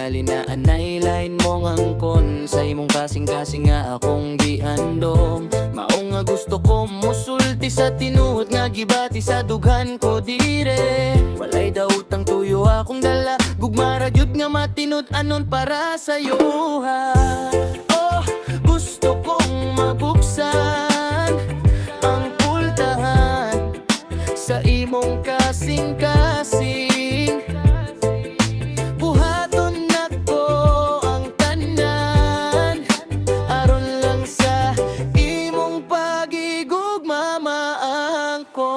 tingali na anay lain mong angkon. Sa imong kasing-kasing nga akong giandom. Mao nga gusto ko musulti sa tinuod nga gibati sa dughan ko dire. Walay daotang tuyo akong dala, gugmara gyud nga matinod anon para sa'yo ha. Oh, gusto kong mabuksan ang pultahan sa imong kasing-kasing. Buhaton nako ang tanan aron lang sa imong pagigugmamaan ko.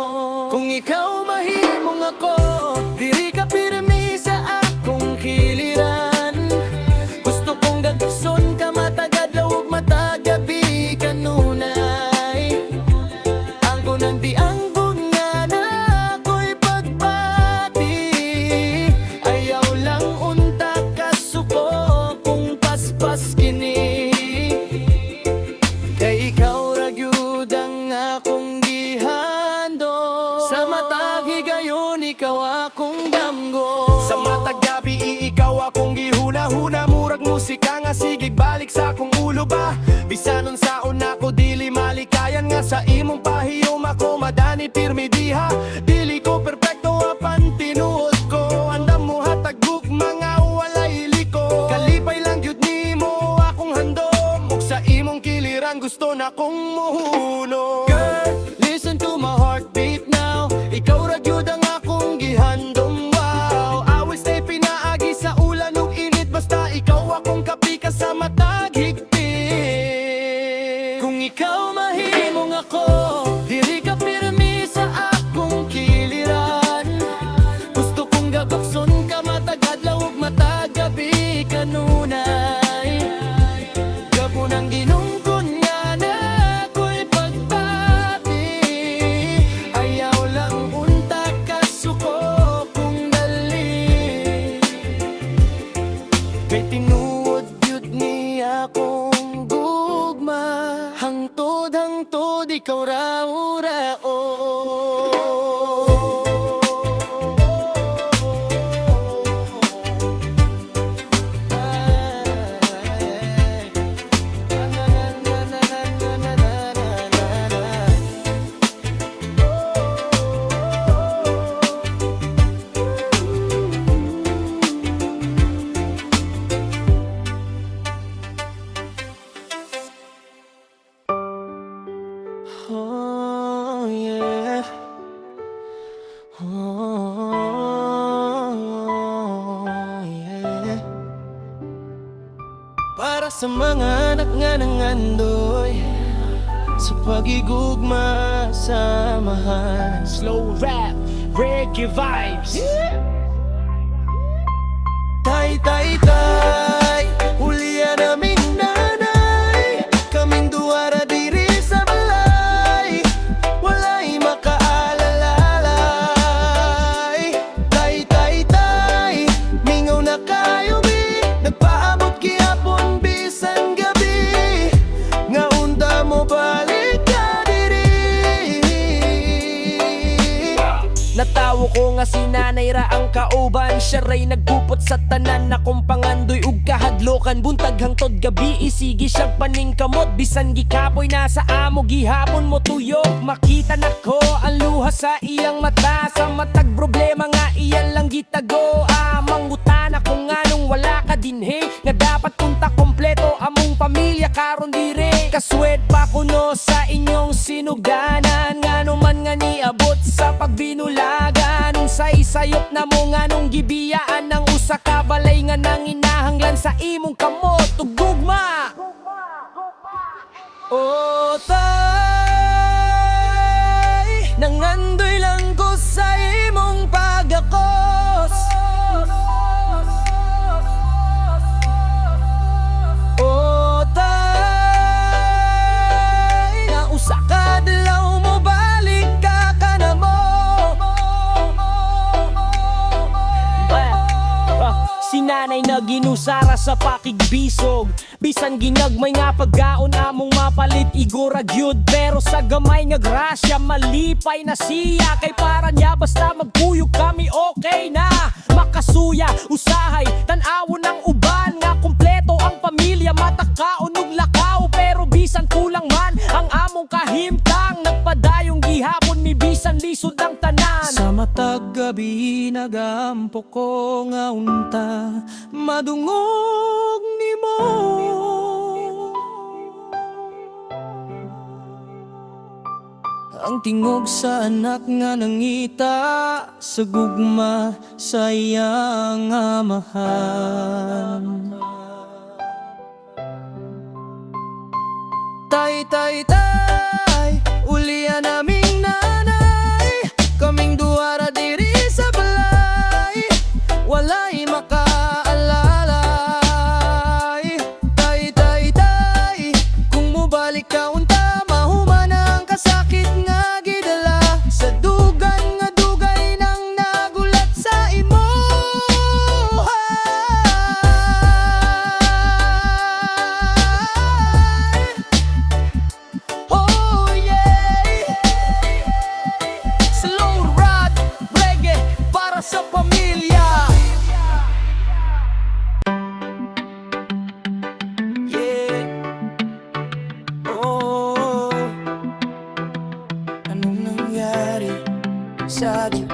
Kung ikaw mahimong ako, diri ka pirmi sa akong kiliran. Gusto kong gagson ka matagad ug matagabi kanunay. Ang kunang tiang ikaw akong damgo. Sa matag gabi ikaw akong gihuna-huna. Murag musika nga sige balik sa akong ulo ba. Bisanon saon ako dili malikayan nga sa imong pahiyom ako madani pirmi diha. Dili ko perpekto apan tinuod ko. Andam mo hatag mga walay liko. Kalipay lang gyud nimo akong handom. Ug sa imong kiliran gusto na kong muhunong. Girl, listen to my heartbeat now. Ikaw ra gyud ang handom, wow. I will stay pinaagi sa ulan ug init. Basta ikaw akong kapika sa matag higpit. Kung ikaw mahimong ako, diri ka pirmi sa akong kiliran. Gusto kong gabakson ka matagad ug matagabi kanunay. Gabo nang ginungkon nga na ako'y pagbati. Ayaw lang kay tinuod yun niya akong gugma. Hangtod-hangtod ikaw rao-rao. Oh yeah. Oh yeah. Para sa mga anak nga nangandoy sa pagigugma samahan. Slow rap, reggae vibes. Tay, tay, tay, ulian naming nanay. Kaming duwara diri sa balay. Walay makaalalay. Tay, tay, tay, mingaw na kayo mi. Nagpaabot gihapon bisan gabi. Nga unta mo balik ka diri. Natawo ko nga si nanay ra ang kauban. Siya ray naggupot sa tanan na kong pangandoy ug kahadlokan. Buntag hangtod gabi isigi siyang paningkamot. Bisan gikapoy na sa amo gihapon mo tuyok. Makita nako ang luha sa iyang mata. Sa matag problema nga iyan lang gitago. Mangutan ako nga nung wala ka dinhe. Nga dapat punta kompleto among pamilya karon dire. Kaswet pa kuno sa inyong sinugdanan. Nga naman nga niabot sa pagbinulagan. Nung say-sayop na mo nga nung gibiyaan ng usa ka balay nga nang inahanglan sa imong kamot ug gugma. Oh tay, nangandoy lang ko sa imong pagakos. Oh tay, nga usa ka adlaw mo balik ka kanamo. Si nanay na ginusara sa pakigbisog. Bisan ginagmay nga paggaon among mapalit igura gyud. Pero sa gamay nga grasya malipay na siya. Kay para niya basta magpuyog kami okay na. Makasuya, usahay, tan-awon ng ubi. gabi nagampok ko nga unta madungog nimo. Ang tingog sa anak nga nangita sa gugma sa iyang amahan. Tay, tay, tay, ulian naming nanay, kaming duwara diri sa balay, walay makaalalay. Tay, tay, tay, kung mubalik ka unta, mahuman ang kasakit nga gidala sa dugan nga dugay nang nagulat sa imo. Oh yeah, slow rod reggae para sa pamilya. Yeah. Oh, anong nangyari sa atin?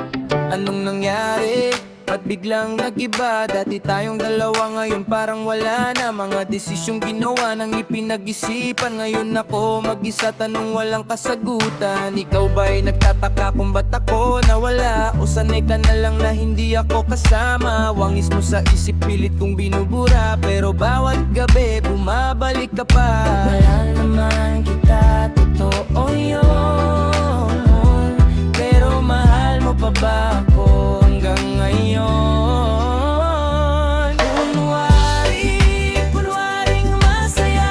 Anong nangyari? Ba't biglang nag-iba? Dati tayong dalawa, ngayon parang wala na. Mga desisyong ginawa nang ipinag-isipan. Ngayon ako mag-isa, tanong walang kasagutan. Ikaw ba'y nagtataka kung ba't ako nawala? O sanay ka na lang na hindi ako kasama? Wangis mo sa isip, pilit kong binubura, pero bawat gabi bumabalik ka pa. Wala naman kita, totoo yun, pero mahal mo pa ba ako hanggang ngayon? Kunwaring masaya,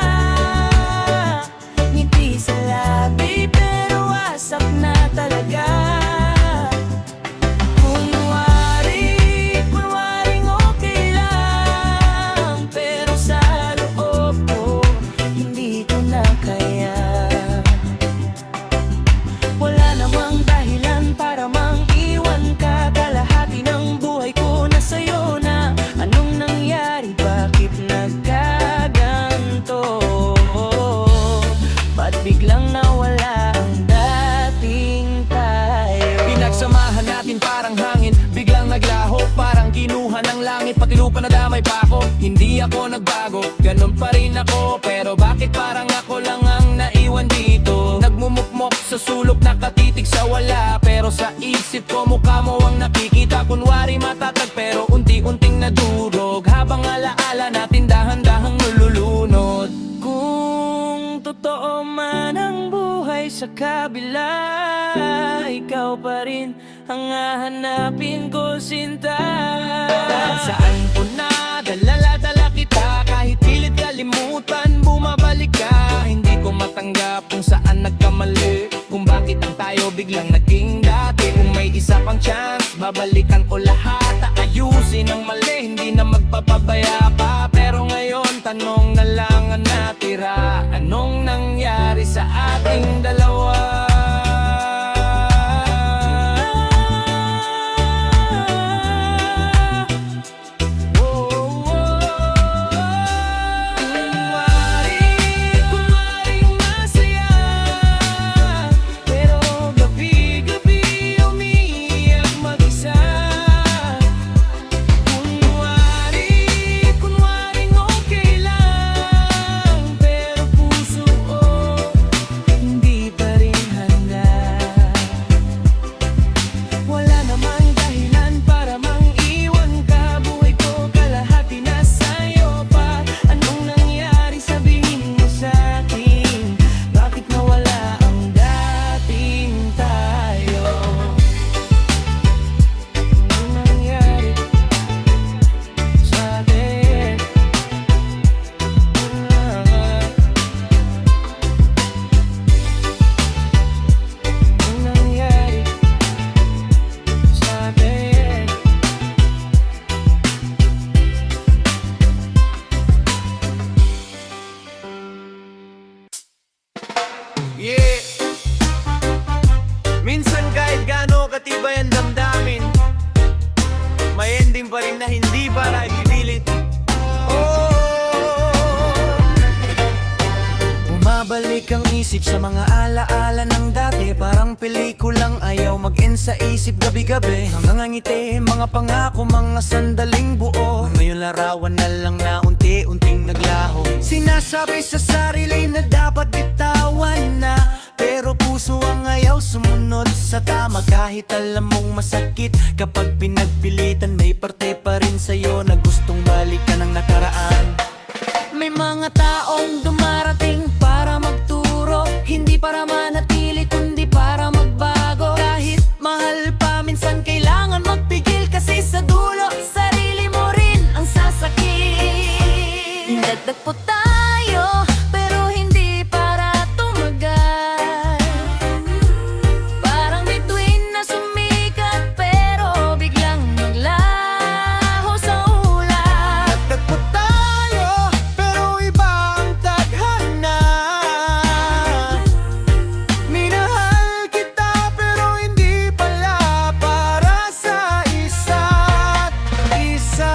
ngiti sa labi pero wasak na talaga. Kunwaring okay lang, pero sa loob ko hindi ko na kaya. Wala namang dahilan para mang iwan ka, kalahati ng buhay ko na sa'yo na. Anong nangyari? Bakit nagkaganto? Ba't biglang nawala ang dating tayo? Pinagsamahan natin parang hangin, biglang naglaho, parang kinuha ng langit, pati lupa na damay pa ako. Hindi ako nagbago, ganun pa rin ako, pero bakit parang ako lang ang naiwan dito? Nagmumukmok sa sulok, nakatitig sa wala, pero sa isip ko mukha mo ang nakikita. Kunwari matatag pero unti-unting nadurog, habang alaala natin dahan-dahang nululunod. Kung totoo man ang buhay sa kabila, ikaw pa rin ang hahanapin ko, sinta. Saan ko na dala kita, kahit pilit kalimutan, bumabalik ka. Hindi ko matanggap kung saan nagkamali, kung bakit ang tayo biglang naging dati. Kung may isa pang chance, babalikan ko lahat, aayusin ang mali, hindi na magpapabaya pa. Pero ngayon, tanong na lang ang natira, anong nangyari sa ating dalawa? Kunwaring masaya, pero gabi-gabi umiiyak mag-isa. Kunwaring okay lang, pero puso ko hindi pa sumisip sa mga alaala ng dati. Parang pelikulang ayaw mag-end sa isip gabi-gabi. Mga ngiti, mga pangako, mga sandaling buo. Ngayon larawan na lang na unti-unting naglaho. Sinasabi sa sarili na dapat bitawan na, pero puso ang ayaw sumunod sa tama. Kahit alam mong masakit, kapag pinagpilitan, may parte pa rin sa'yo na gustong balikan ang nakaraan. May mga taong dumarating para magturo, hindi para manatili kundi para magbago. Kahit mahal pa, minsan kailangan magpigil, kasi sa dulo, sarili mo rin ang sasakit. Dagdag po tayo, pero hindi para tumagal. Parang bituin na sumikat, pero biglang naglaho sa ulan. Dagdag po tayo, pero iba ang tadhana. Minahal kita, pero hindi pala para sa isa't isa.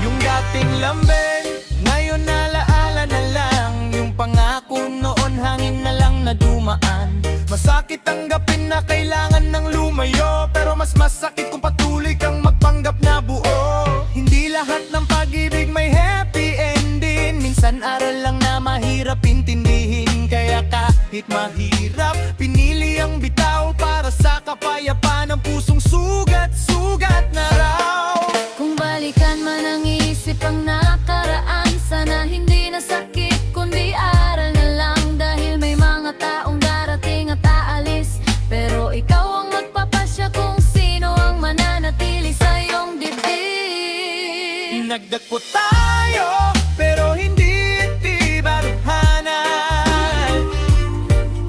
Yung dating lambing, ngayon nalaala na lang. Yung pangako noon, hangin na lang na dumaan. Masakit tanggapin na kailangan ng lumayo, pero mas masakit kung patuloy kang magpanggap na buo. Hindi lahat ng pag-ibig may happy ending. Minsan aral lang na mahirap intindihin. Kaya kahit mahirap, pinili ang bitaw para sa kapayapaan ng pusong sugat-sugat na raw. Kung balikan man ang isip ang nakaraan, sana hindi na sakit kundi aral na lang. Dahil may mga taong darating at aalis, pero ikaw ang magpapasya kung sino ang mananatili sa iyong dibdib. Nagdagpo tayo, pero hindi iti baruhanan.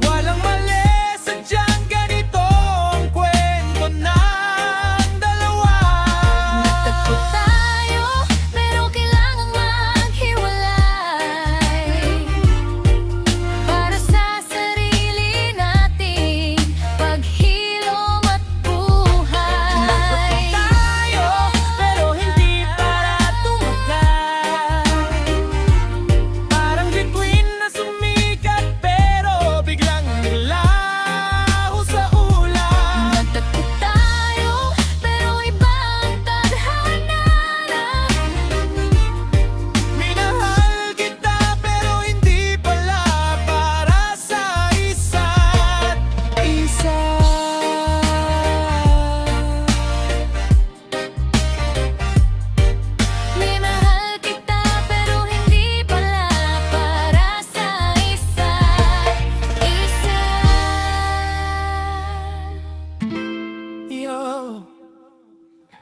Walang mali, sadyang ganito ang kwento ng dalawa. Nagtagpo tayo, pero kailangang maghiwalay para sa sarili nating paghilom at buhay. Tayo, pero hindi para tumagal. Parang bituin na sumikat, pero biglang naglaho sa ulan. Nagtagpo tayo, pero iba ang tadhana. Minahal kita, pero hindi pala para sa isa't isa. Minahal kita, pero hindi pala para sa isa't isa. Yo,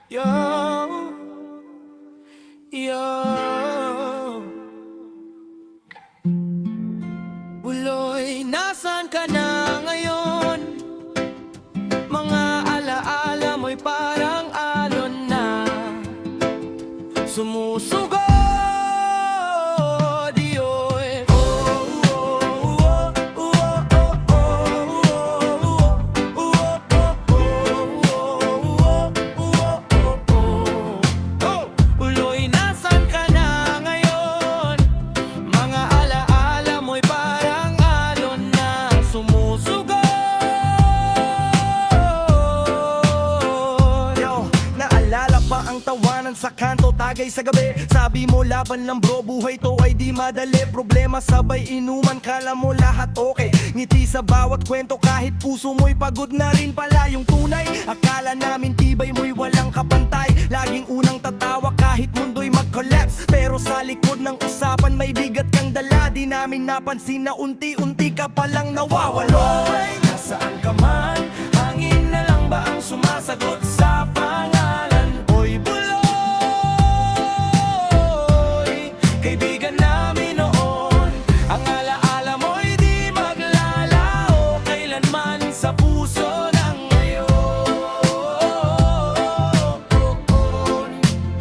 yo, yo. Buloy, nasaan ka na ngayon? Mga alaala mo'y parang alon na sumusugod. Iyo'y Buloy, nasaan ka na ngayon? Mga alaala mo'y parang alon na sumusugod. Yo, naalala pa ang tawanan sa kanto, tagay sa gabi. Sabi mo laban lang bro, buhay to ay di madali. Problema sabay inuman, kala mo lahat okay. Ngiti sa bawat kwento, kahit puso mo'y pagod na rin pala yung tunay. Akala namin tibay mo'y walang kapantay, laging unang tatawa kahit mundo'y mag-collapse. Pero sa likod ng usapan may bigat kang dala. Di namin napansin na unti-unti ka palang nawawalo. Nasaan ka man? Hangin na lang ba ang sumasagot sa pangalan? Oy Buloy, kaibigan namin noon. Ang alaala mo'y di maglalaho kailanman sa puso ng ngayon.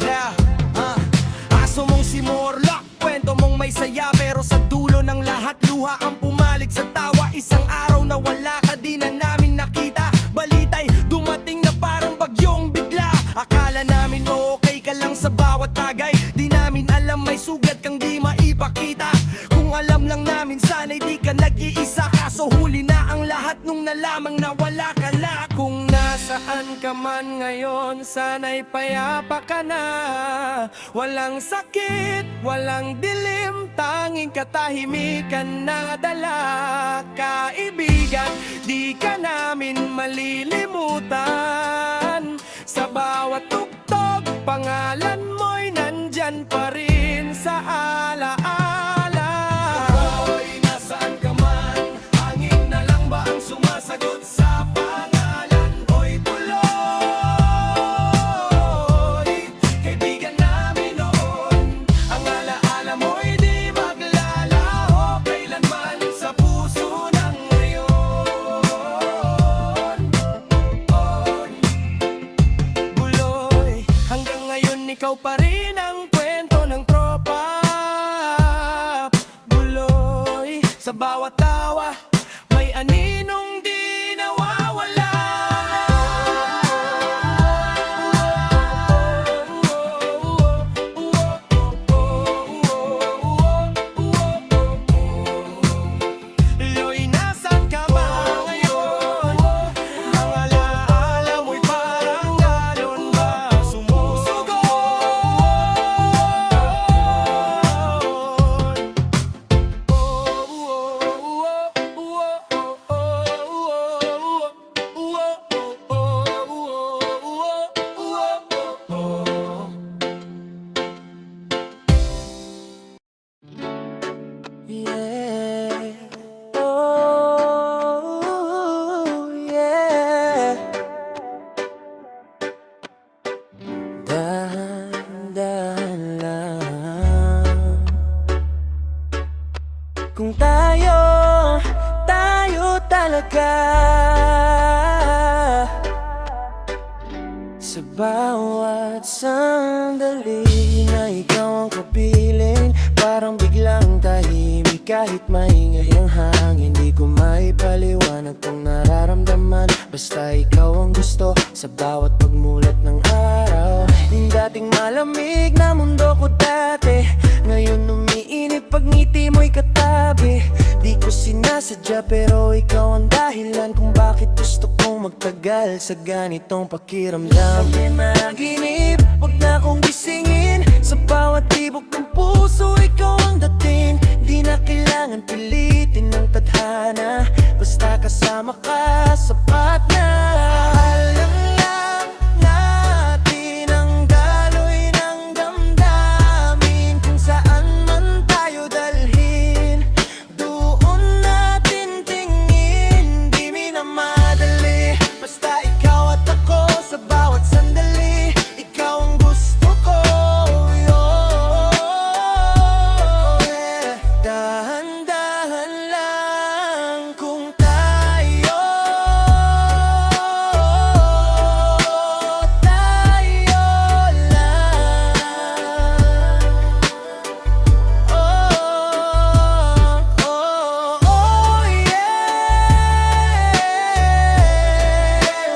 Yeah, aso mong si Morlock, kwento mong may saya, pero sa dulo ng lahat luha ang pumalig sa tawa. Isang araw na wala ka, di na namin nakita. namin sana'y di ka nag-iisa. Kaso huli na ang lahat nung nalamang na wala ka na. Kung nasaan ka man ngayon, sana'y payapa ka na. Walang sakit, walang dilim, tanging katahimikan na dala. Kaibigan, di ka namin malilimutan. Sa bawat tugtog, pangalan mo'y nandyan pa rin sa alaala. Hoy, nasaan ka man? Hangin na lang ba ang sumasagot sa pangalan? Hoy, tuloy, kaibigan namin noon. Ang alaala mo'y di maglalaho kailanman sa puso ng ngayon. Buloy, hanggang ngayon ikaw pa rin ang kwento ng tropa. Buloy, sa bawat tawa may aninong di nawawala. Loy, nasan ka ba ngayon? Ang alaala mo'y parang galon ba sumusugon? Yeah. Oh, yeah. Dahan-dahan lang. Kung tayo talaga. Sa bawat sandali na ikaw ang kapiling, parang biglang tahimik kahit maingay ang hangin. Di ko maipaliwanag kung nararamdaman, basta ikaw ang gusto sa bawat pagmulat ng araw. Yung dating malamig na mundo ko dati, ngayon umiinit pag ngiti mo'y katabi. Di ko sinasadya pero ikaw ang dahilan kung bakit gusto kong magtagal sa ganitong pakiramdam. Sa panaginip, wag na akong gisingin. Sa bawat tibok ng puso, ikaw ang dating. Di na kailangan pilitin ng tadhana, basta kasama ka, sapat na. Alam lang natin ang daloy ng damdamin. Kung saan man tayo dalhin, doon natin tingin. Di minamadali, basta ikaw at ako sa bawat sandali. Ikaw ang gusto ko, yeah. Dahan-dahan lang kung tayo lang. Oh, yeah.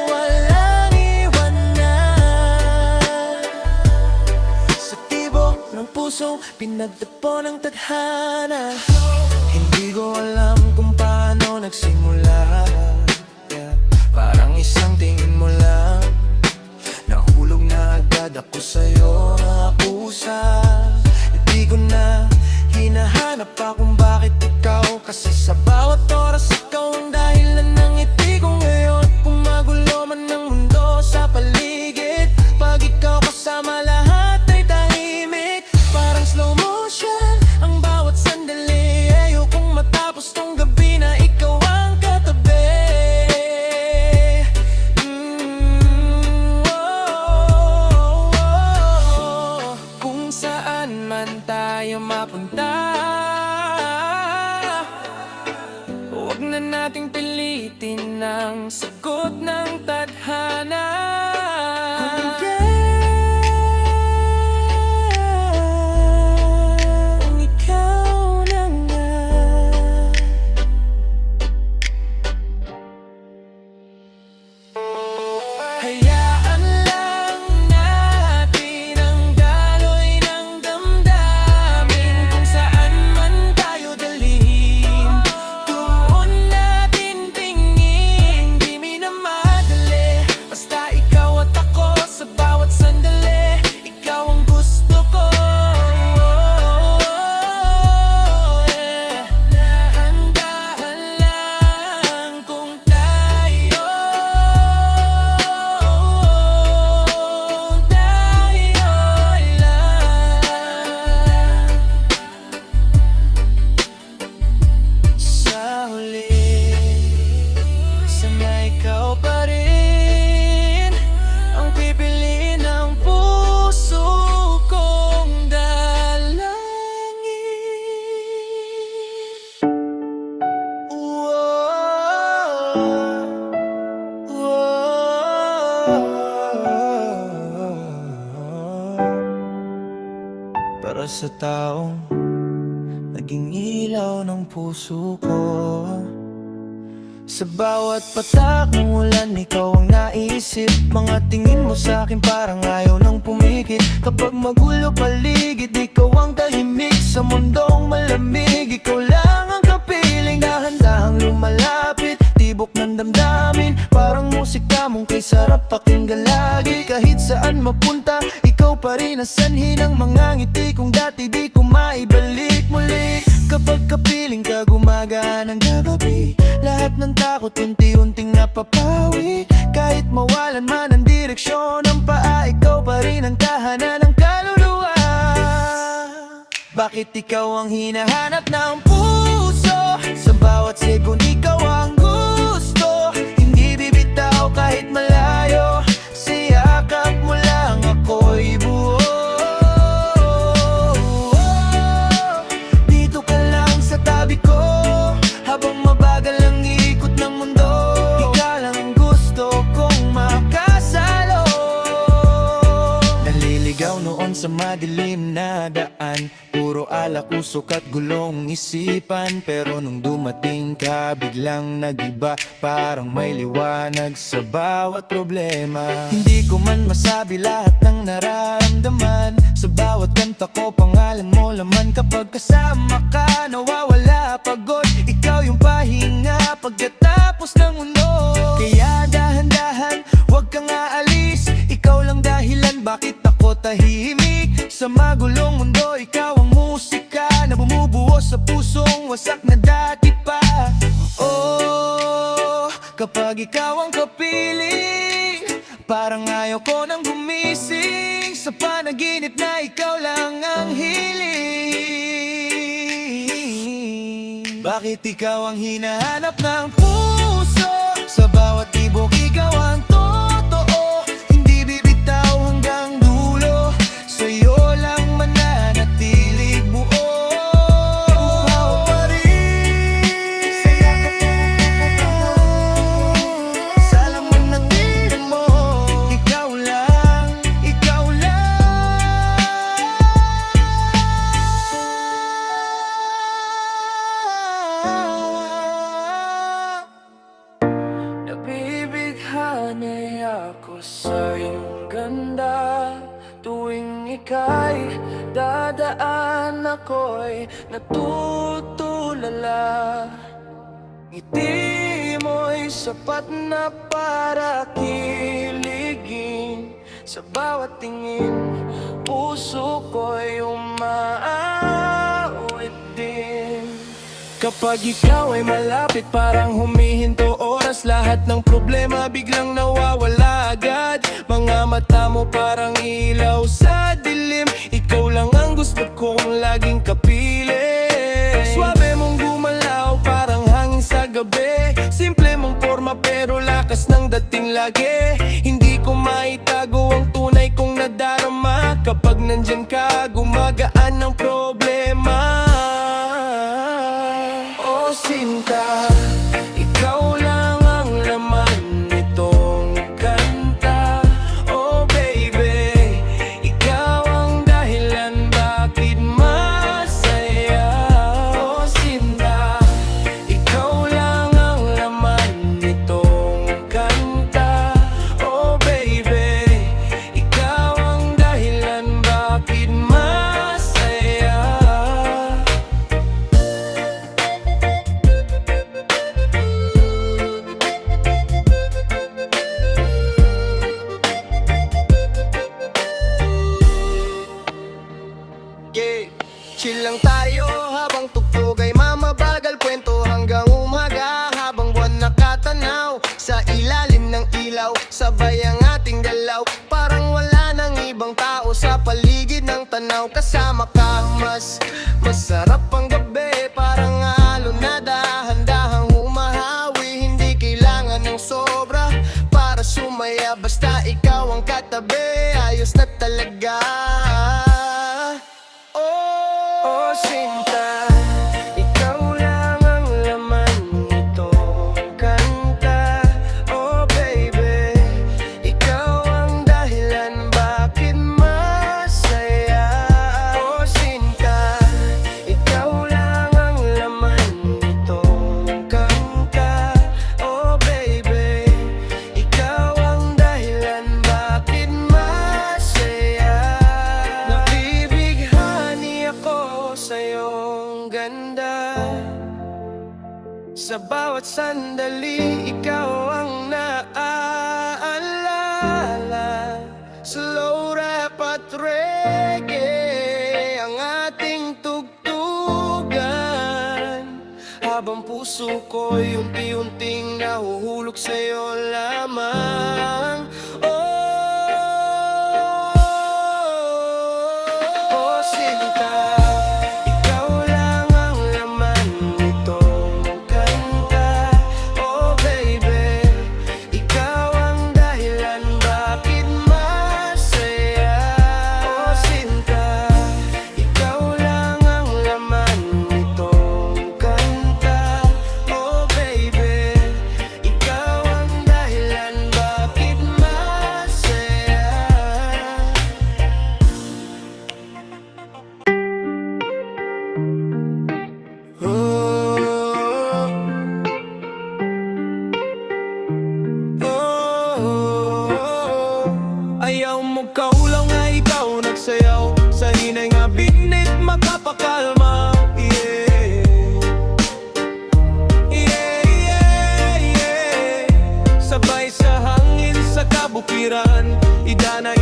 Walang iwanan. Sa tibok ng puso, pinagtapo ng tadhana. Hindi ko alam kung paano nagsimula, yeah. Parang isang tingin mo lang, nahulog na agad ako sa'yo, nakapusa. Hindi ko na hinahanap pa kung bakit ikaw, kasi sa bawat oras ikaw ang dahilan ng ngiti ko ngayon. Kung magulo man ang mundo sa paligid, pag ikaw kasama lahat ay tahimik. Parang slow motion ang bawat sandali. Ayokong matapos tong gabi na ikaw ang katabi. Kung saan man tayo mapunta, huwag na nating pilitin ang sagot ng tadhana. Kung ikaw na nga, hayaan lang natin ang daloy ng damdamin. Kung saan man tayo dalhin, sa taong naging ilaw ng puso ko. Sa bawat patak ng ulan, ikaw ang naisip. Mga tingin mo sa'kin parang ayaw nang pumikit. Kapag magulo paligid, ikaw ang tahimik. Sa mundong malamig, ikaw lang ang kapiling. Dahan-dahang lumalapit, tibok ng damdamin. Parang musika mong kay sarap pakinggan lagi. Kahit saan mapunta, ikaw pa rin ang sanhi ng mga ngiti kong dati di ko maibalik muli. Kapag kapiling ka, gumagaan ang gagabi. Lahat ng takot unti-unting napapawi. Kahit mawalan man ang direksyon ng paa, ikaw pa rin ang tahanan ng kaluluwa. Bakit ikaw ang hinahanap ng puso? Sa bawat segundo ikaw ang gusto. Hindi bibitaw kahit malayo. Sa yakap mo lang ako'y buo. Dito ka lang sa tabi ko, habang mabagal ang ikot ng mundo. Ikaw lang ang gusto kong makasalo. Naliligaw noon sa madilim na daan, puro alak, usok at gulong isipan. Pero nung dumating ka, biglang nag-iba. Parang may liwanag sa bawat problema. Hindi ko man masabi lahat ng nararamdaman. Sa bawat kanta ko, pangalan mo laman. Kapag kasama ka, nawawala pagod. Ikaw yung pahinga pagkatapos ng mundo. Kaya dahan-dahan, huwag kang aalis. Ikaw lang dahilan bakit ako tahimik. Sa magulong mundo, ikaw ang musika na bumubuo sa pusong wasak na dati pa. Oh, kapag ikaw ang kapiling, parang ayaw ko nang gumising. Sa panaginip na ikaw lang ang hiling. Bakit ikaw ang hinahanap ng puso? Sa bawat tibok ikaw ang totoo. Hindi bibitaw hanggang dulo. Sa'yo lang mananatilig buo. Buhaw pa rin sa yakap mo, sa laman ng tiyan mo. Ikaw lang, ikaw lang. Nabibighani ako sa iyong ganda. Tuwing ika'y dadaan, ako'y natutulala. Ngiti mo'y sapat na para kiligin. Sa bawat tingin, puso ko'y umaawit din. Kapag ikaw ay malapit, parang humihinto oras. Lahat ng problema biglang nawawala agad. Mga mata mo parang ilaw sa dilim. Ikaw lang ang gusto kong laging kapiling. Swabe mong gumalaw, parang hangin sa gabi. Simple mong forma pero lakas ng dating lagi. Hindi ko maitago ang tunay kong nadarama. Kapag nandyan ka, gumagaan ang problema. Oh sinta, ikaw lang ang laman nitong kanta. Oh baby, ikaw ang dahilan bakit masaya. Oh sinta, ikaw lang ang laman nitong kanta. Oh baby, ikaw ang dahilan bakit masaya. Yeah. Chill lang tayo habang tugtog ay mamabagal. Kwento hanggang umaga habang buwan nakatanaw sa ilalim ng ilaw. Sabay ang ating galaw, parang wala nang ibang tao sa paligid ng tanaw. Kasama ka mas masarap ang gabi. Parang alon na dahan-dahang humahawi. Hindi kailangan ng sobra para sumaya. Basta ikaw ang katabi, ayos na talaga. Oh sinta, ikaw lang ang laman nitong kanta. Oh baby, ikaw ang dahilan bakit masaya. Oh sinta, Sa bawat sandali, ikaw ang naaalala. Slow rap at reggae ang ating tugtugan, habang puso ko'y unti-unting nahuhulog sa'yo lamang. Oh, sinta, ikaw lang ang laman nitong kanta. Oh baby, ikaw ang dahilan bakit masaya. Oh sinta, ikaw lang ang laman nitong kanta. Oh baby, ikaw ang dahilan bakit masaya. Ayaw mo kaulang nga ikaw nagsayaw, sa hinay nga binit makapakalma. Yeah. Yeah, yeah, yeah. Sabay sa hangin sa kabukiran, idana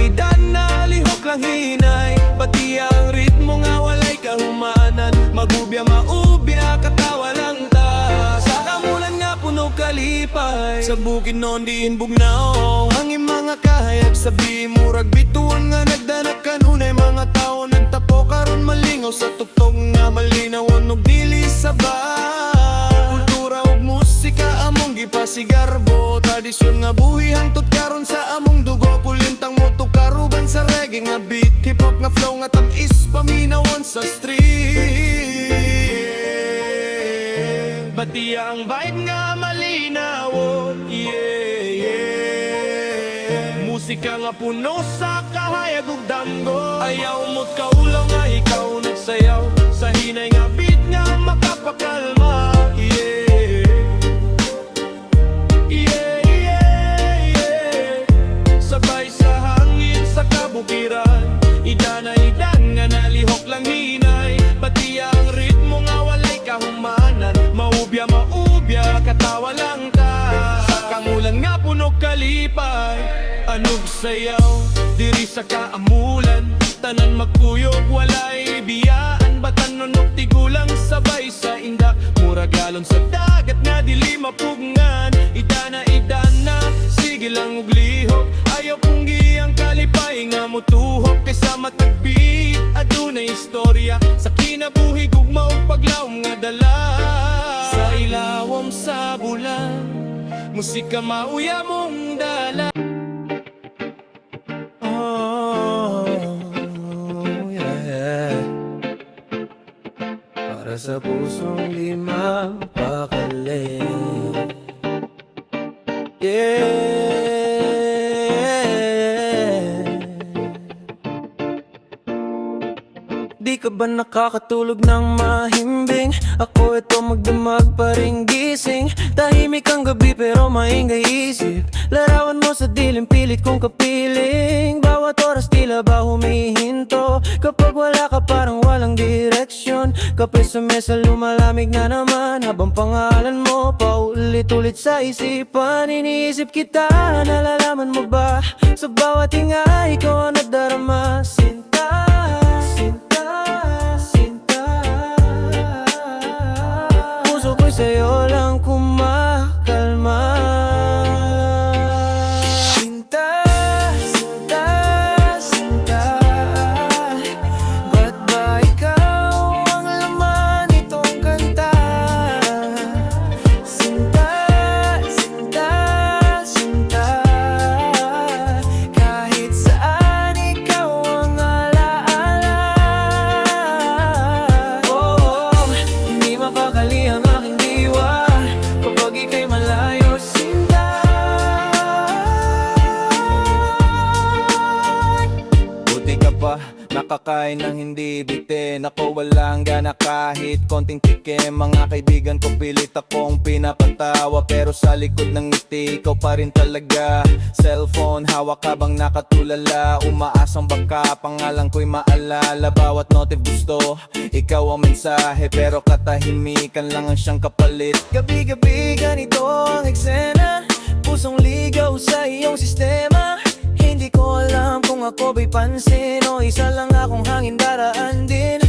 lihok lang hinay. Pati ang ritmo nga walay kahumanan, magubya maubya katawa lang ta. Sa kamulan nga puno kalipay, sa bukid noon diin bugnaw ang mga kahayag. Sabi murag bituan nga nagdanak kanunay, mga tao nagtapo karon malingaw sa tugtog nga malinaw og dili sabay. Kultura ug musika among gipasigarbo, tradisyon nga buhi hangtod karon sa among dugo. Pulintang moto karuban sa reggae nga beat, hip hop nga flow nga tamis paminawon sa street. Batiya ang vibe nga malinawon, yeah, yeah. Musika nga puno sa kahayag ug damgo. Ayaw mo't kaulang nga ikaw nagsayaw, sa hinay nga beat nga makapakalma. Yeah, yeah, yeah, yeah. Sabay sa hangin sa kabukiran, idan nga nalihok lang hinay. Pati ang ritmo nga walay kahumanan, maubya katawa lang ta. Sa kangulan nga puno kalipay, anog sayaw diri sa kaamulan. Tanan magkuyog walay biyaan, batan nunok tigulang sabay sa indak. Muragalon sa dagat nga dili mapugngan, idana sige lang ug lihok. Ayaw kong giyang kalipay nga mutuhok, kaysa matagpit adunay istorya sa kinabuhi gugma ug paglawom nga dala. Sa ilawom sa bulan, musika mauya mong dala. Oh, yeah. Para sa pusong di mapakali. Yeah. Di ka ba nakakatulog ng mahimbing? Ako ito magdamag pa ring gising. Tahimik ang gabi pero maingay isip. Larawan mo sa dilim, pilit kong kapiling. Bawat oras tila ba humihinto? Kapag wala ka parang walang direksyon. Kape sa mesa lumalamig na naman, habang pangalan mo paulit-ulit sa isipan. Iniisip kita, nalalaman mo ba? Sa bawat hinga, ikaw ang nadarama. Sinta, sinta, sinta. Puso ko'y sa'yo lang kumakalma. Sinta, sinta, sinta. Ba't ba ikaw ang laman nitong kanta? Sinta, sinta, sinta. Kahit saan ikaw ang alaala. Oh, hindi mapakali ang aking diwa kapag ika'y malayo, sinta. Buti ka pa, nakakain ng hindi bitin. rin ako walang gana kahit konting tikim. Mga kaibigan ko pilit akong pinapatawa, pero sa likod ng ngiti ikaw pa rin talaga. Cellphone hawak habang nakatulala, umaasang baka pangalan ko'y maalala. Bawat notif gusto, ikaw ang mensahe, pero katahimikan lang ang siyang kapalit. Gabi-gabi ganito ang eksena, pusong ligaw sa iyong sistema. Hindi ko alam kung ako ba'y pansin o isa lang akong hangin daraan din.